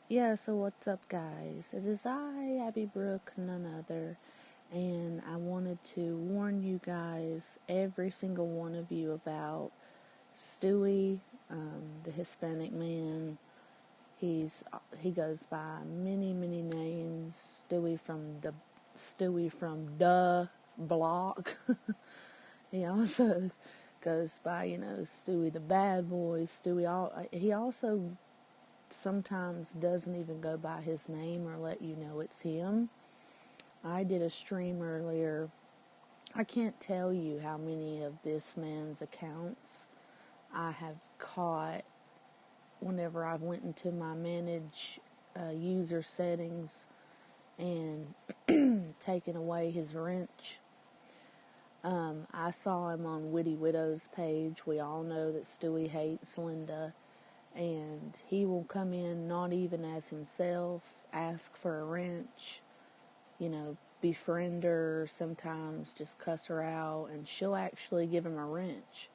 So what's up, guys? It is I, Abby Brooke, none other, and I wanted to warn you guys, every single one of you, about Stewie, the Hispanic man. He goes by many names. Stewie from the block. He also goes by, Stewie the bad boy. He also sometimes doesn't even go by his name or let you know it's him. I did a stream earlier. I can't tell you how many of this man's accounts I have caught whenever I've went into my manage user settings and taken away his wrench. I saw him on Witty Widow's page. We all know that Stewie hates Linda. And he will come in not even as himself, ask for a wrench, befriend her, sometimes just cuss her out, and she'll actually give him a wrench.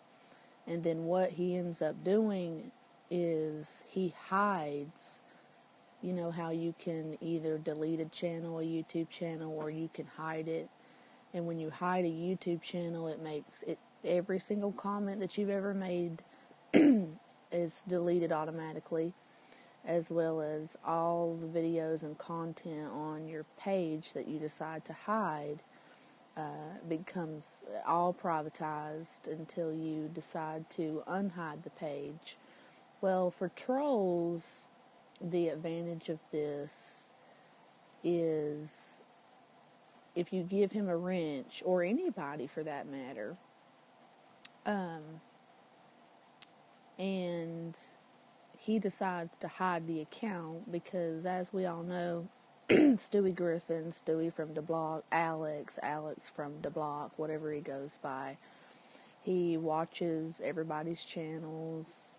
And then what he ends up doing is he hides. You know how you can either delete a channel, a YouTube channel, or you can hide it. And when you hide a YouTube channel, it makes it every single comment that you've ever made is deleted automatically, as well as all the videos and content on your page that you decide to hide becomes all privatized until you decide to unhide the page. Well, for trolls, the advantage of this is if you give him a wrench, or anybody for that matter, and he decides to hide the account, because as we all know, Stewie Griffin, Stewie from the block, Alex from the block, whatever he goes by, he watches everybody's channels.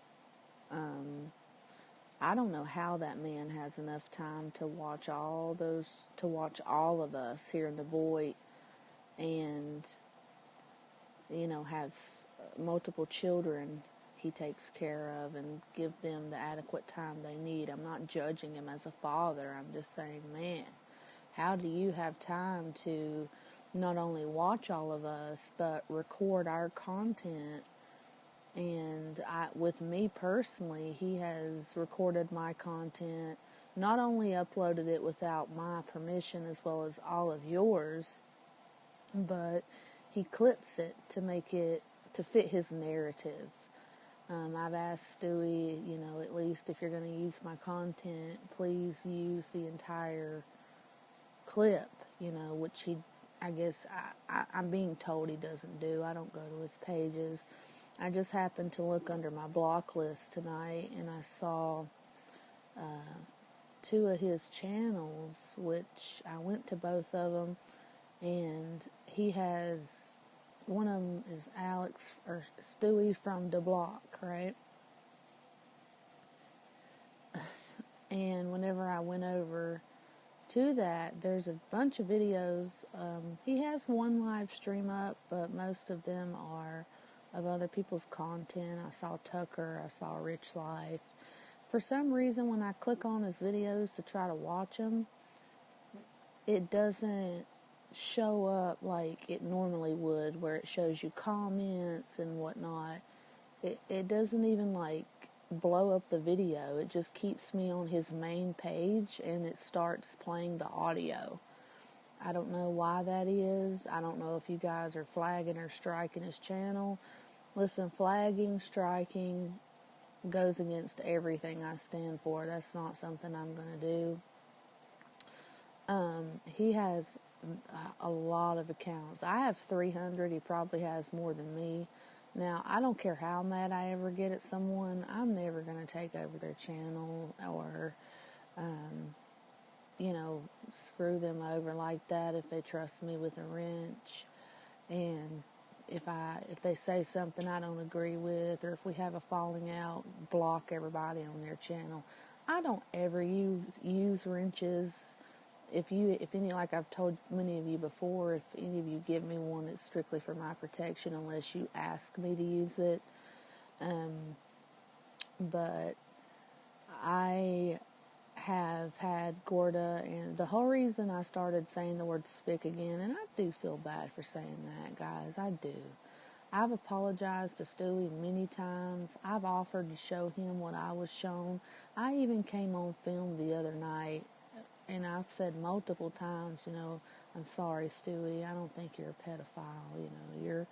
I don't know how that man has enough time to watch all of us here in the Void, and have multiple children he takes care of and give them the adequate time they need. I'm not judging him as a father. I'm just saying, man, how do you have time to not only watch all of us, but record our content? And with me personally, he has recorded my content, not only uploaded it without my permission as well as all of yours, but he clips it to make it to fit his narrative. I've asked Stewie, at least if you're going to use my content, please use the entire clip, which I guess I'm being told he doesn't do. I don't go to his pages. I just happened to look under my block list tonight, and I saw two of his channels, which I went to both of them, and he has, one of them is Alex, or Stewie from the block, right? And whenever I went over to that, there's a bunch of videos. He has one live stream up, but most of them are of other people's content. I saw Tucker, I saw Rich Life. For some reason, when I click on his videos to try to watch them, it doesn't show up like it normally would, where it shows you comments and whatnot. It doesn't even blow up the video. It just keeps me on his main page, and it starts playing the audio. I don't know why that is. I don't know if you guys are flagging or striking his channel. Listen, flagging, striking goes against everything I stand for. That's not something I'm going to do. He has a lot of accounts. I have 300. He probably has more than me. Now, I don't care how mad I ever get at someone. I'm never going to take over their channel or, screw them over like that if they trust me with a wrench. And if they say something I don't agree with, or if we have a falling out, block everybody on their channel. I don't ever use wrenches. If any, like I've told many of you before, if any of you give me one, it's strictly for my protection unless you ask me to use it. But I I've had Gorda, and the whole reason I started saying the word spick again, and I do feel bad for saying that, guys, I do. I've apologized to Stewie many times. I've offered to show him what I was shown. I even came on film the other night, and I've said multiple times, I'm sorry, Stewie, I don't think you're a pedophile,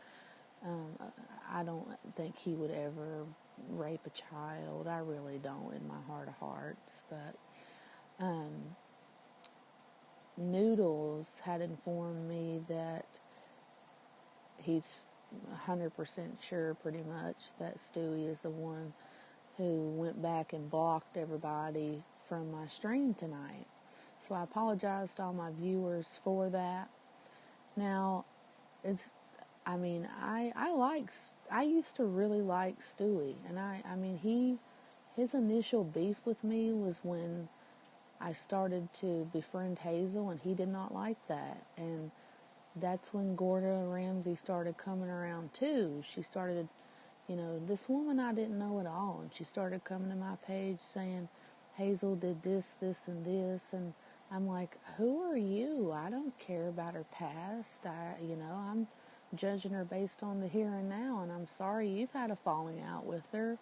I don't think he would ever rape a child. I really don't, in my heart of hearts. But Noodles had informed me that he's 100% sure, pretty much, that Stewie is the one who went back and blocked everybody from my stream tonight. So I apologize to all my viewers for that. Now, I used to really like Stewie, and his initial beef with me was when I started to befriend Hazel, and he did not like that, and that's when Gorda Ramsey started coming around too. She started, this woman I didn't know at all, and she started coming to my page saying, Hazel did this, this, and this, and I'm like, who are you? I don't care about her past. I'm judging her based on the here and now, and I'm sorry you've had a falling out with her.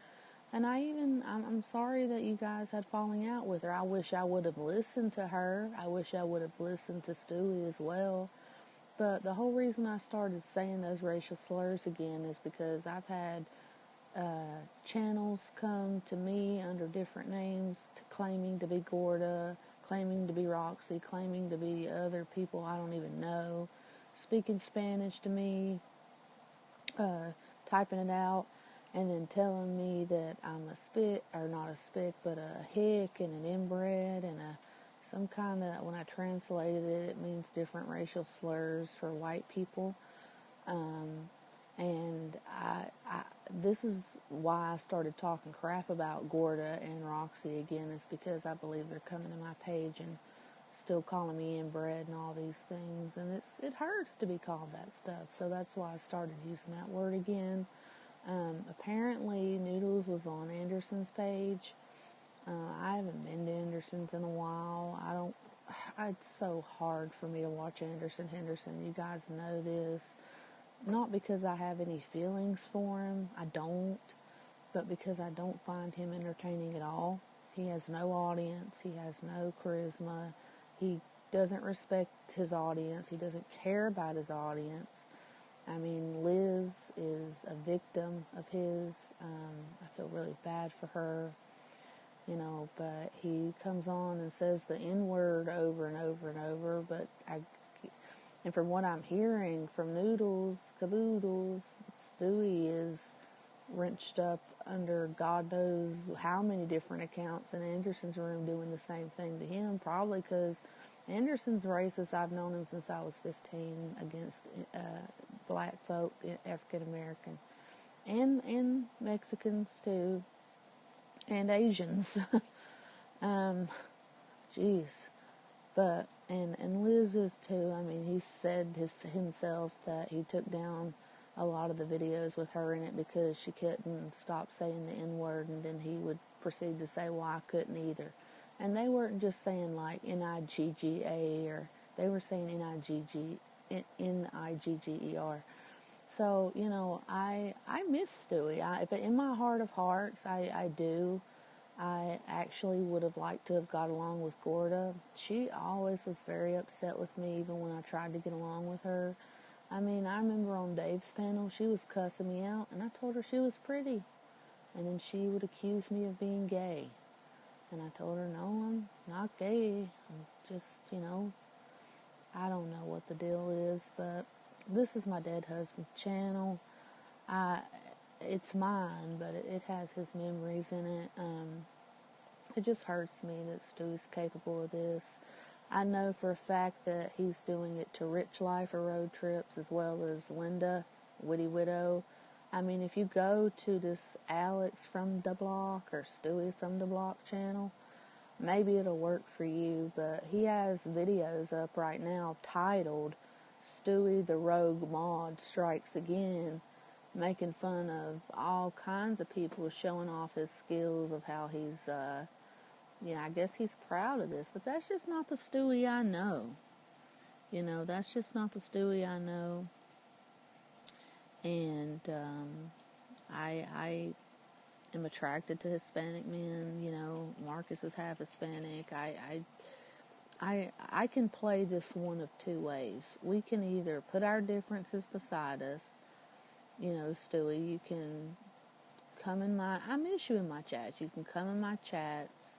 And I'm sorry that you guys had falling out with her. I wish I would have listened to her. I wish I would have listened to Stewie as well. But the whole reason I started saying those racial slurs again is because I've had channels come to me under different names, claiming to be Gorda, claiming to be Roxy, claiming to be other people I don't even know, speaking Spanish to me, typing it out, and then telling me that I'm a spit, or not a spit, but a hick and an inbred and some kind of, when I translated it, it means different racial slurs for white people. And this is why I started talking crap about Gorda and Roxy again, is because I believe they're coming to my page and still calling me inbred and all these things, and it hurts to be called that stuff. So that's why I started using that word again. Apparently Noodles was on Anderson's page. I haven't been to Anderson's in a while. It's so hard for me to watch Anderson Henderson. You guys know this. Not because I have any feelings for him, I don't, but because I don't find him entertaining at all. He has no audience, he has no charisma, he doesn't respect his audience, he doesn't care about his audience. Liz is a victim of his. I feel really bad for her, but he comes on and says the N-word over and over and over, and from what I'm hearing from Noodles, Caboodles, Stewie is wrenched up under God knows how many different accounts in Anderson's room doing the same thing to him, probably because Anderson's racist. I've known him since I was 15 against black folk, African American, and Mexicans too, and Asians. Jeez. But, and Liz is too. He said himself that he took down a lot of the videos with her in it because she couldn't stop saying the N-word, and then he would proceed to say, well, I couldn't either. And they weren't just saying like N-I-G-G-A, or they were saying N-I-G-G-E-R. So, I miss Stewie. But in my heart of hearts, I do. I actually would have liked to have got along with Gorda. She always was very upset with me, even when I tried to get along with her. I remember on Dave's panel, she was cussing me out, and I told her she was pretty. And then she would accuse me of being gay. And I told her, no, I'm not gay. I'm just, I don't know what the deal is, but this is my dead husband's channel. It's mine, but it has his memories in it. It just hurts me that Stu's capable of this. I know for a fact that he's doing it to Rich Life or Road Trips, as well as Linda, Witty Widow. If you go to this Alex from the Block or Stewie from the Block channel, maybe it'll work for you, but he has videos up right now titled Stewie the Rogue Mod Strikes Again, making fun of all kinds of people, showing off his skills of how he's I guess he's proud of this, but that's just not the Stewie I know. That's just not the Stewie I know. And I am attracted to Hispanic men. Marcus is half Hispanic. I can play this one of two ways. We can either put our differences beside us. Stewie, you can come in I miss you in my chats. You can come in my chats.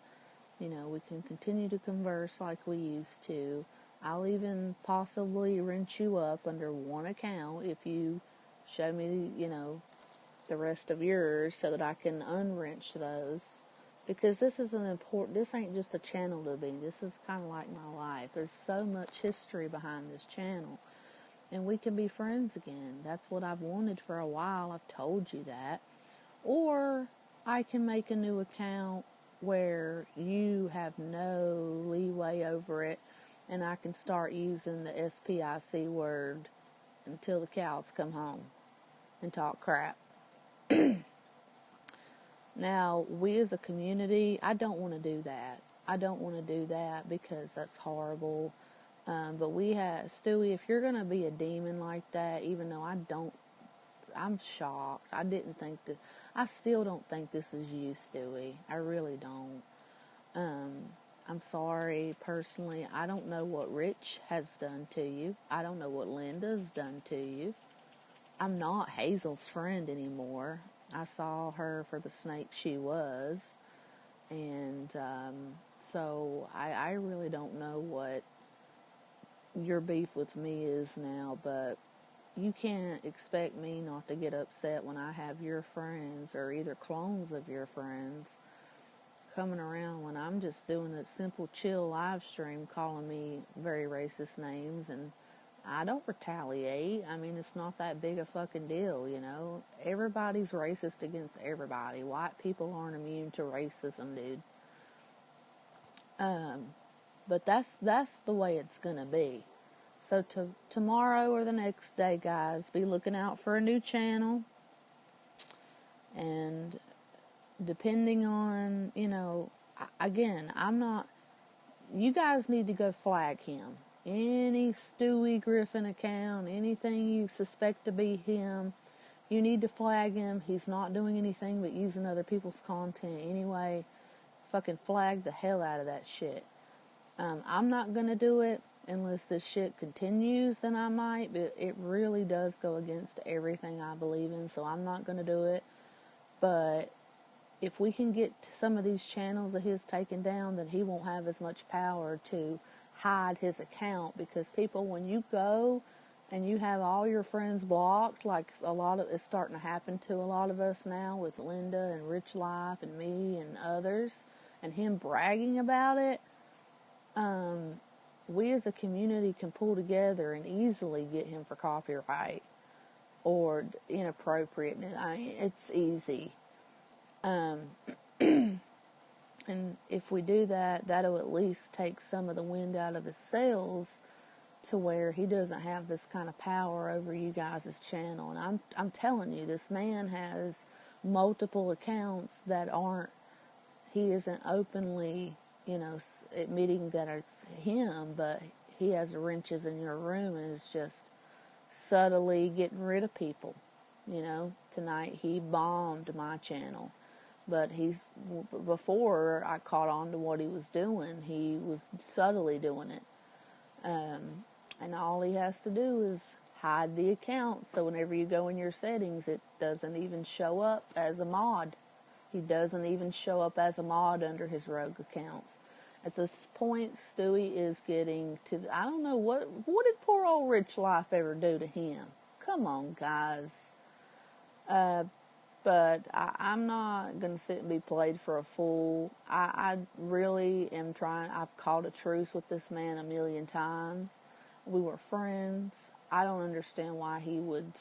We can continue to converse like we used to. I'll even possibly wrench you up under one account if you show me, the rest of yours so that I can unwrench those. Because this ain't just a channel to me. This is kind of like my life. There's so much history behind this channel. And we can be friends again. That's what I've wanted for a while. I've told you that. Or I can make a new account where you have no leeway over it, and I can start using the SPIC word until the cows come home and talk crap. Now, we as a community, I don't want to do that. I don't want to do that because that's horrible. But Stewie, if you're going to be a demon like that, even though I'm shocked. I still don't think this is you, Stewie. I really don't. I'm sorry, personally. I don't know what Rich has done to you. I don't know what Linda's done to you. I'm not Hazel's friend anymore. I saw her for the snake she was. And so I really don't know what your beef with me is now, but you can't expect me not to get upset when I have your friends or either clones of your friends coming around when I'm just doing a simple chill live stream calling me very racist names, and I don't retaliate. I mean, it's not that big a fucking deal, Everybody's racist against everybody. White people aren't immune to racism, dude. But that's the way it's gonna be. So tomorrow or the next day, guys, be looking out for a new channel. And depending on, again, you guys need to go flag him. Any Stewie Griffin account, anything you suspect to be him, you need to flag him. He's not doing anything but using other people's content anyway. Fucking flag the hell out of that shit. I'm not going to do it unless this shit continues, then I might, but it really does go against everything I believe in, so I'm not going to do it. But if we can get some of these channels of his taken down, then he won't have as much power to hide his account, because people, when you go and you have all your friends blocked, like it's starting to happen to a lot of us now with Linda and Rich Life and me and others, and him bragging about it, we as a community can pull together and easily get him for copyright or inappropriate. I mean, it's easy. And if we do that, that'll at least take some of the wind out of his sails to where he doesn't have this kind of power over you guys' channel. And I'm telling you, this man has multiple accounts that he isn't openly, admitting that it's him, but he has wrenches in your room and is just subtly getting rid of people. Tonight he bombed my channel. But before I caught on to what he was doing, he was subtly doing it. And all he has to do is hide the account, so whenever you go in your settings, it doesn't even show up as a mod. He doesn't even show up as a mod under his rogue accounts. At this point, Stewie is getting to I don't know, what did poor old Rich Life ever do to him? Come on, guys. But I'm not going to sit and be played for a fool. I really am trying. I've called a truce with this man 1,000,000 times. We were friends. I don't understand why he would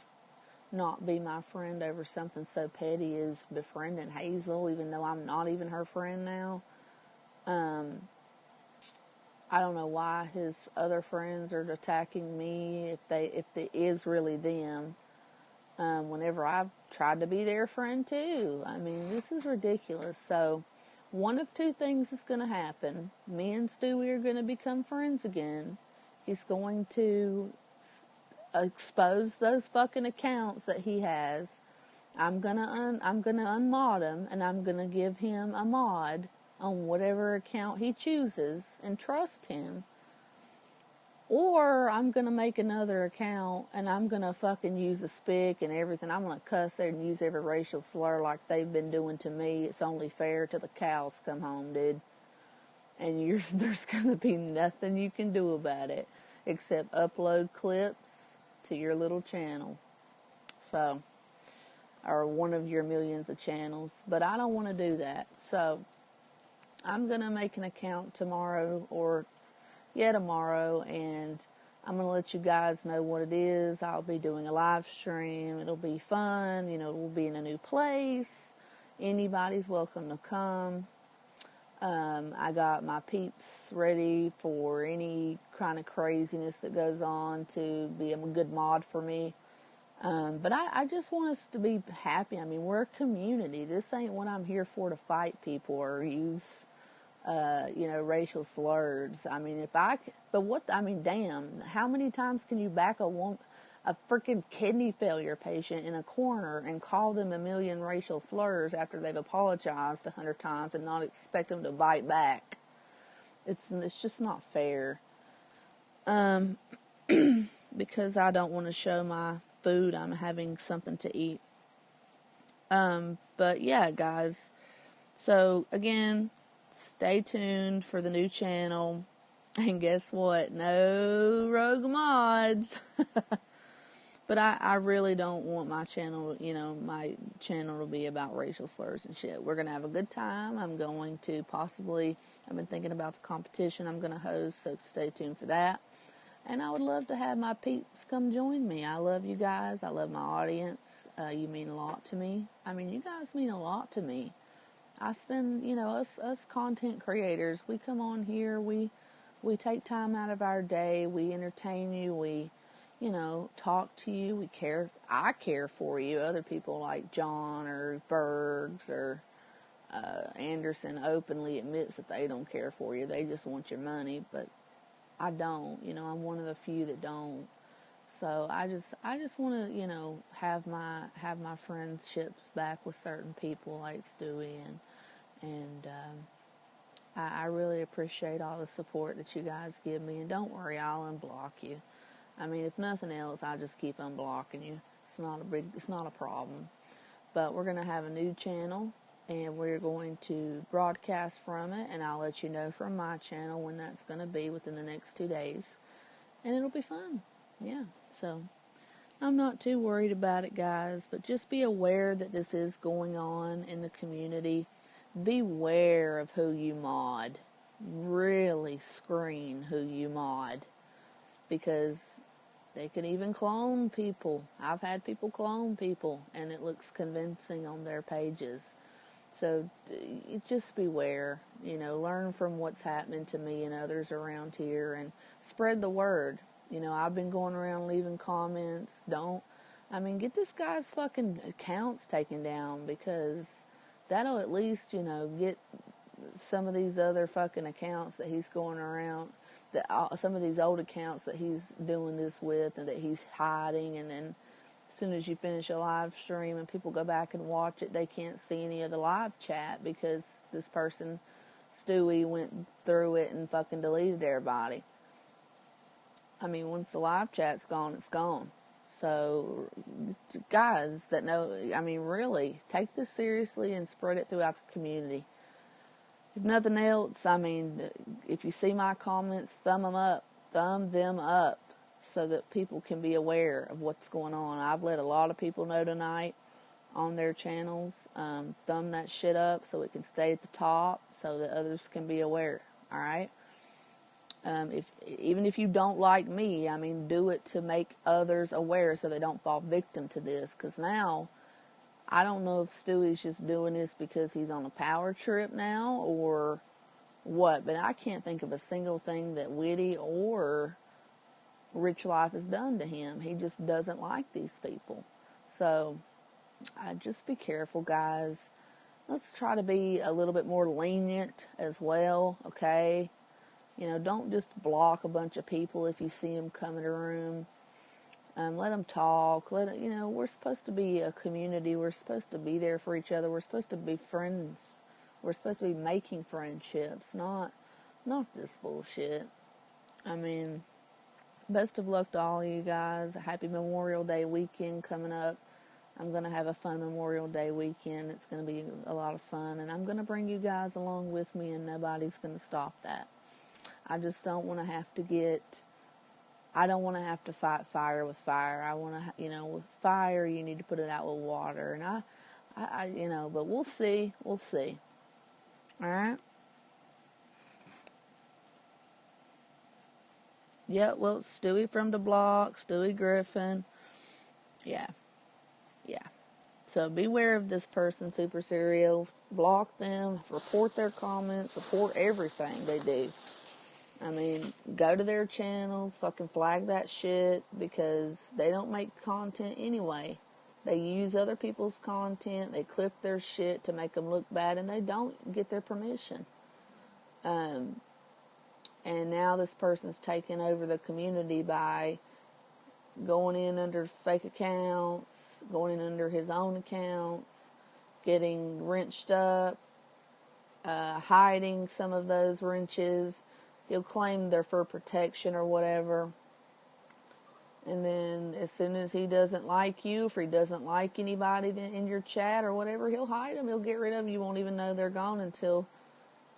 not be my friend over something so petty as befriending Hazel, even though I'm not even her friend now. I don't know why his other friends are attacking me, if it is really them. Whenever I've tried to be their friend too. I mean, this is ridiculous. So one of two things is going to happen. Me and Stewie are going to become friends again. He's going to expose those fucking accounts that he has. I'm gonna unmod him, and I'm gonna give him a mod on whatever account he chooses and trust him. Or I'm gonna make another account and I'm gonna fucking use a spick and everything. I'm gonna cuss there and use every racial slur like they've been doing to me. It's only fair till the cows come home, dude. And there's gonna be nothing you can do about it except upload clips to your little channel. So, or one of your millions of channels. But I don't want to do that. So, I'm gonna make an account tomorrow tomorrow, and I'm going to let you guys know what it is. I'll be doing a live stream. It'll be fun. We'll be in a new place. Anybody's welcome to come. I got my peeps ready for any kind of craziness that goes on to be a good mod for me. But I just want us to be happy. I mean, we're a community. This ain't what I'm here for, to fight people or use racial slurs. I mean, damn, how many times can you back a freaking kidney failure patient in a corner and call them a million racial slurs after they've apologized 100 times and not expect them to bite back? It's just not fair. Because I don't want to show my food I'm having something to eat. But yeah, guys. So again, stay tuned for the new channel. And guess what? No rogue mods. But I really don't want my channel to be about racial slurs and shit. We're going to have a good time. I've been thinking about the competition I'm going to host, so stay tuned for that. And I would love to have my peeps come join me. I love you guys. I love my audience. You mean a lot to me. I mean, you guys mean a lot to me. I spend, us content creators, we come on here, we take time out of our day, we entertain you, we, talk to you, I care for you. Other people like John or Bergs or Anderson openly admits that they don't care for you. They just want your money, but I don't. I'm one of the few that don't. So I just want to, have my friendships back with certain people like Stewie and I really appreciate all the support that you guys give me. And don't worry, I'll unblock you. I mean, if nothing else, I'll just keep unblocking you. It's not a problem. But we're going to have a new channel, and we're going to broadcast from it, and I'll let you know from my channel when that's going to be within the next 2 days. And it'll be fun. Yeah. So I'm not too worried about it, guys, but just be aware that this is going on in the community. Beware of who you mod. Really screen who you mod, because they can even clone people. I've had people clone people, and it looks convincing on their pages. So just beware. Learn from what's happening to me and others around here, and spread the word. I've been going around leaving comments. Get this guy's fucking accounts taken down, because that'll at least, get some of these other fucking accounts that he's going around, some of these old accounts that he's doing this with and that he's hiding, and then as soon as you finish a live stream and people go back and watch it, they can't see any of the live chat because this person, Stewie, went through it and fucking deleted everybody. I mean, once the live chat's gone, it's gone. So, guys that know, really, take this seriously and spread it throughout the community. If nothing else, if you see my comments, thumb them up so that people can be aware of what's going on. I've let a lot of people know tonight on their channels. Thumb that shit up so it can stay at the top so that others can be aware. All right? Even if you don't like me, do it to make others aware so they don't fall victim to this. Because now, I don't know if Stewie's just doing this because he's on a power trip now or what, but I can't think of a single thing that Witty or Rich Life has done to him. He just doesn't like these people. So, just be careful, guys. let's try to be a little bit more lenient as well, okay? Don't just block a bunch of people if you see them come in a room. Let them talk. We're supposed to be a community. We're supposed to be there for each other. We're supposed to be friends. We're supposed to be making friendships, not this bullshit. I mean, best of luck to all of you guys. Happy Memorial Day weekend coming up. I'm going to have a fun Memorial Day weekend. It's going to be a lot of fun, and I'm going to bring you guys along with me, and nobody's going to stop that. I just don't want to have to I don't want to have to fight fire with fire. I want to, with fire, you need to put it out with water. And but we'll see. We'll see. All right? Yeah, well, Stewie from the block, Stewie Griffin. Yeah. So beware of this person, Super Serial. Block them, report their comments, report everything they do. I mean, go to their channels, fucking flag that shit, because they don't make content anyway. They use other people's content, they clip their shit to make them look bad, and they don't get their permission. And now this person's taking over the community by going in under fake accounts, going in under his own accounts, getting wrenched up, hiding some of those wrenches. He'll claim they're for protection or whatever. And then as soon as he doesn't like you, if he doesn't like anybody in your chat or whatever, he'll hide them. He'll get rid of them. You won't even know they're gone until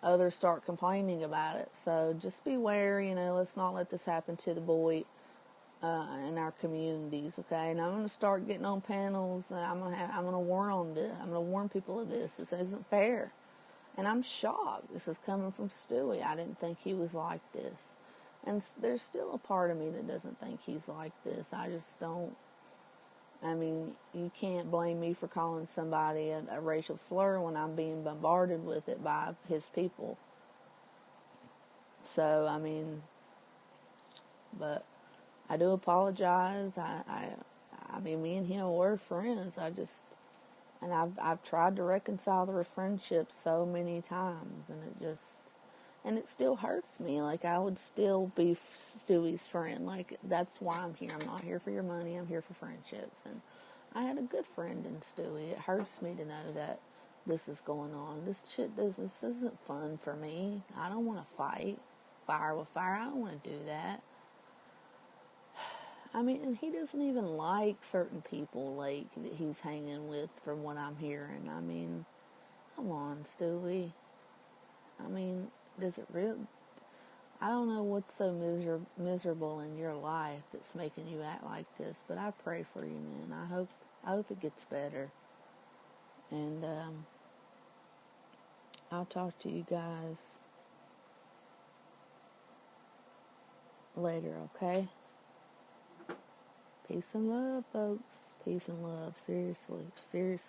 others start complaining about it. So just beware, let's not let this happen to the boy in our communities, okay? And I'm going to start getting on panels, and I'm going to warn on this. I'm going to warn people of this. This isn't fair. And I'm shocked. This is coming from Stewie. I didn't think he was like this. And there's still a part of me that doesn't think he's like this. I just don't. I mean, you can't blame me for calling somebody a racial slur when I'm being bombarded with it by his people. So, I mean, but I do apologize. I mean, me and him were friends. And I've tried to reconcile the friendship so many times, and it still hurts me. Like, I would still be Stewie's friend. Like, that's why I'm here. I'm not here for your money. I'm here for friendships. And I had a good friend in Stewie. It hurts me to know that this is going on. This isn't fun for me. I don't want to fight fire with fire. I don't want to do that. I mean, and he doesn't even like certain people, like, that he's hanging with, from what I'm hearing. I mean, come on, Stewie. I mean, does it really? I don't know what's so miserable in your life that's making you act like this, but I pray for you, man. I hope it gets better. And I'll talk to you guys later, okay? Peace and love, folks. Peace and love. Seriously.